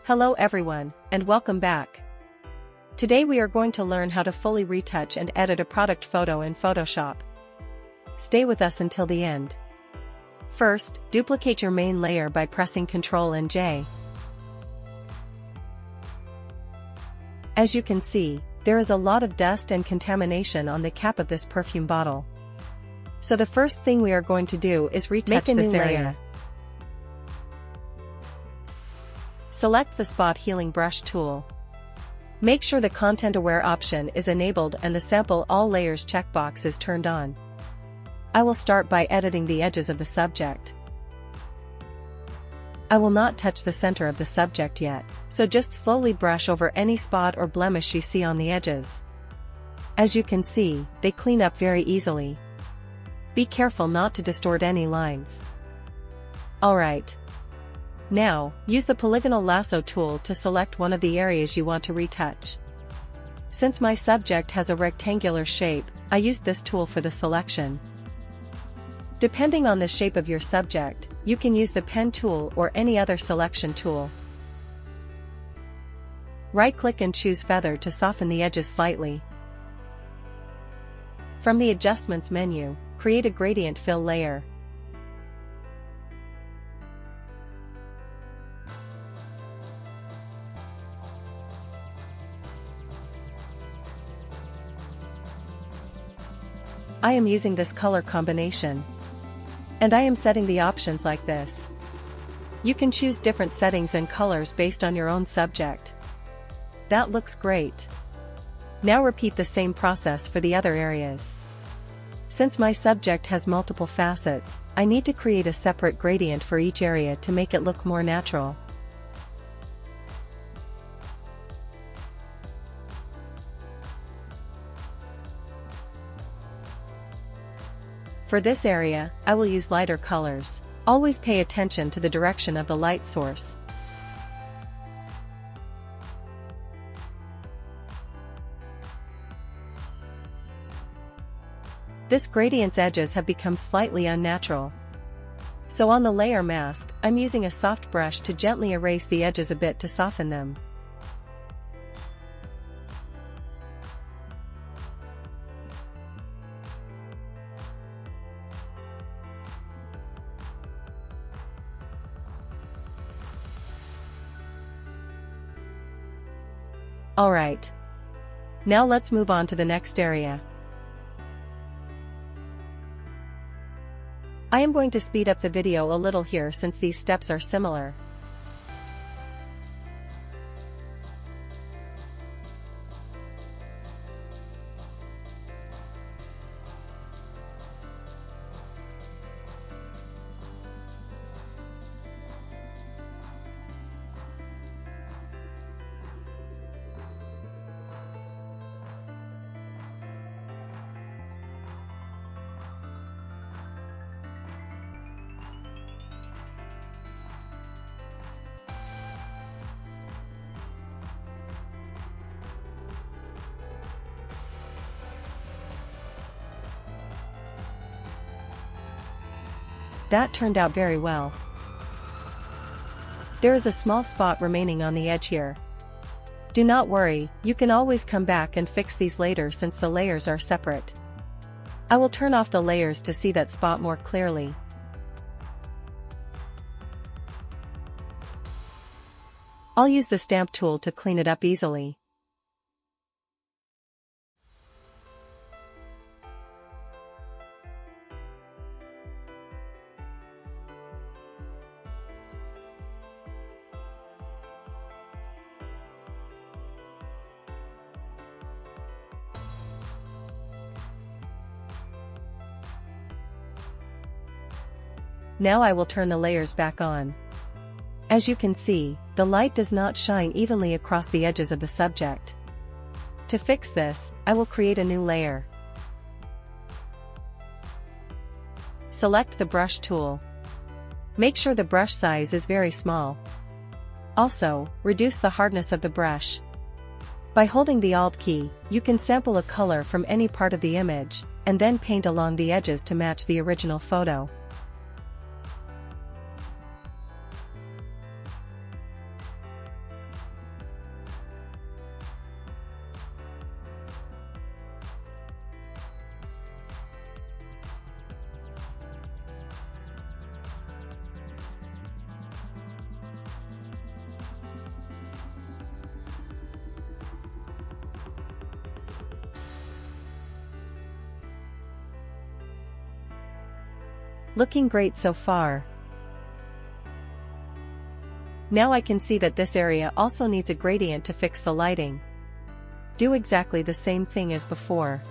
Hello everyone, and welcome back. Today we are going to learn how to fully retouch and edit a product photo in Photoshop. Stay with us until the end. First, duplicate your main layer by pressing Ctrl and J. As you can see, there is a lot of dust and contamination on the cap of this perfume bottle. So the first thing we are going to do is retouch this area. Select the Spot Healing Brush tool. Make sure the Content Aware option is enabled and the Sample All Layers checkbox is turned on. I will start by editing the edges of the subject. I will not touch the center of the subject yet, so just slowly brush over any spot or blemish you see on the edges. As you can see, they clean up very easily. Be careful not to distort any lines. Alright. Now, use the polygonal lasso tool to select one of the areas you want to retouch. Since my subject has a rectangular shape, I used this tool for the selection. Depending on the shape of your subject, you can use the pen tool or any other selection tool. Right-click and choose Feather to soften the edges slightly. From the Adjustments menu, create a gradient fill layer. I am using this color combination. And I am setting the options like this. You can choose different settings and colors based on your own subject. That looks great. Now repeat the same process for the other areas. Since my subject has multiple facets, I need to create a separate gradient for each area to make it look more natural. For this area, I will use lighter colors. Always pay attention to the direction of the light source. This gradient's edges have become slightly unnatural. So on the layer mask, I'm using a soft brush to gently erase the edges a bit to soften them. Alright. Now let's move on to the next area. I am going to speed up the video a little here since these steps are similar. That turned out very well. There is a small spot remaining on the edge here. Do not worry, you can always come back and fix these later since the layers are separate. I will turn off the layers to see that spot more clearly. I'll use the stamp tool to clean it up easily. Now I will turn the layers back on. As you can see, the light does not shine evenly across the edges of the subject. To fix this, I will create a new layer. Select the brush tool. Make sure the brush size is very small. Also, reduce the hardness of the brush. By holding the Alt key, you can sample a color from any part of the image, and then paint along the edges to match the original photo. Looking great so far. Now I can see that this area also needs a gradient to fix the lighting. Do exactly the same thing as before.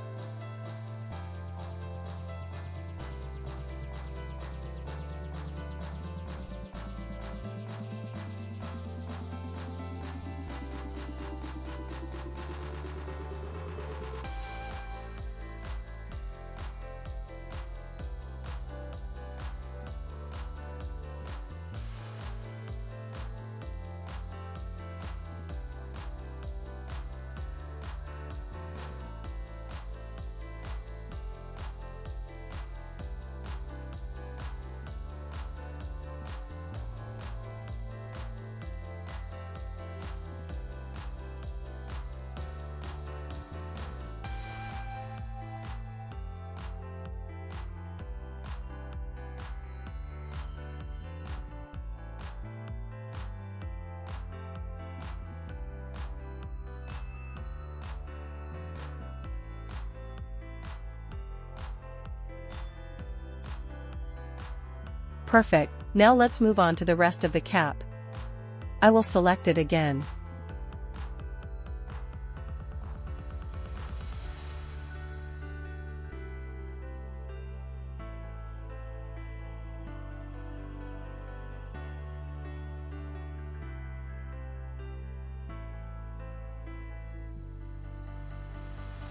Perfect, now let's move on to the rest of the cap. I will select it again.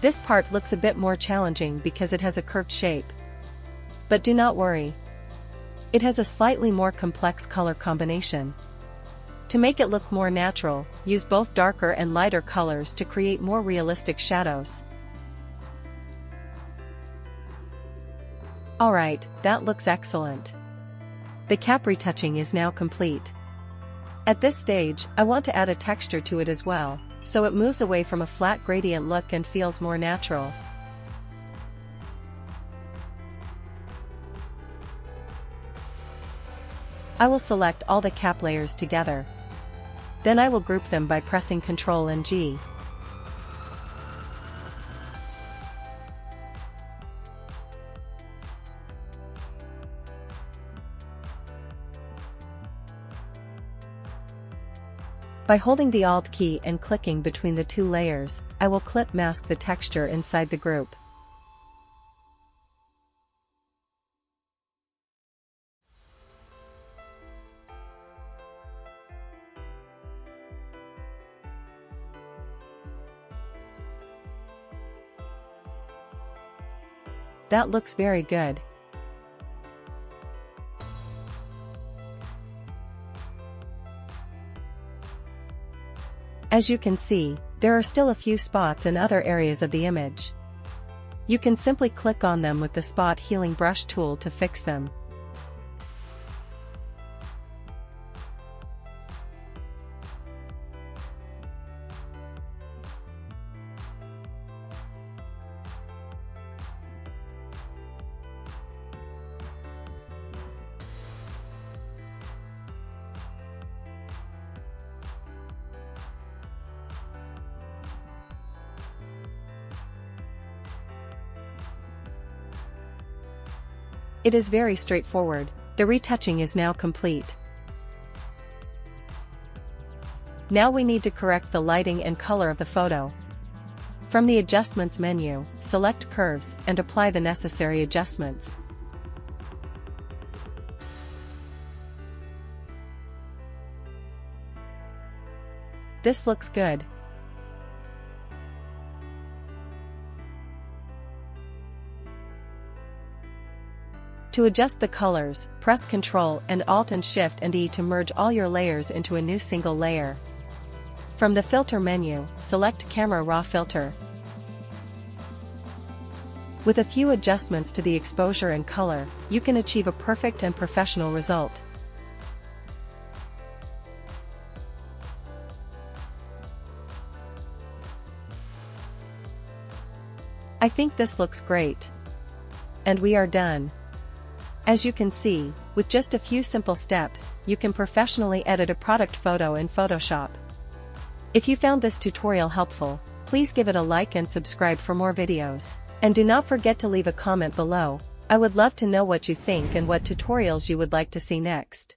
This part looks a bit more challenging because it has a curved shape. But do not worry. It has a slightly more complex color combination. To make it look more natural, use both darker and lighter colors to create more realistic shadows. Alright, that looks excellent. The cap retouching is now complete. At this stage, I want to add a texture to it as well, so it moves away from a flat gradient look and feels more natural. I will select all the cap layers together. Then I will group them by pressing Ctrl and G. By holding the Alt key and clicking between the two layers, I will clip mask the texture inside the group. That looks very good. As you can see, there are still a few spots in other areas of the image. You can simply click on them with the Spot Healing Brush tool to fix them. It is very straightforward. The retouching is now complete. Now we need to correct the lighting and color of the photo. From the Adjustments menu, select Curves and apply the necessary adjustments. This looks good. To adjust the colors, press Ctrl and Alt and Shift and E to merge all your layers into a new single layer. From the Filter menu, select Camera Raw Filter. With a few adjustments to the exposure and color, you can achieve a perfect and professional result. I think this looks great. And we are done. As you can see, with just a few simple steps, you can professionally edit a product photo in Photoshop. If you found this tutorial helpful, please give it a like and subscribe for more videos. And do not forget to leave a comment below. I would love to know what you think and what tutorials you would like to see next.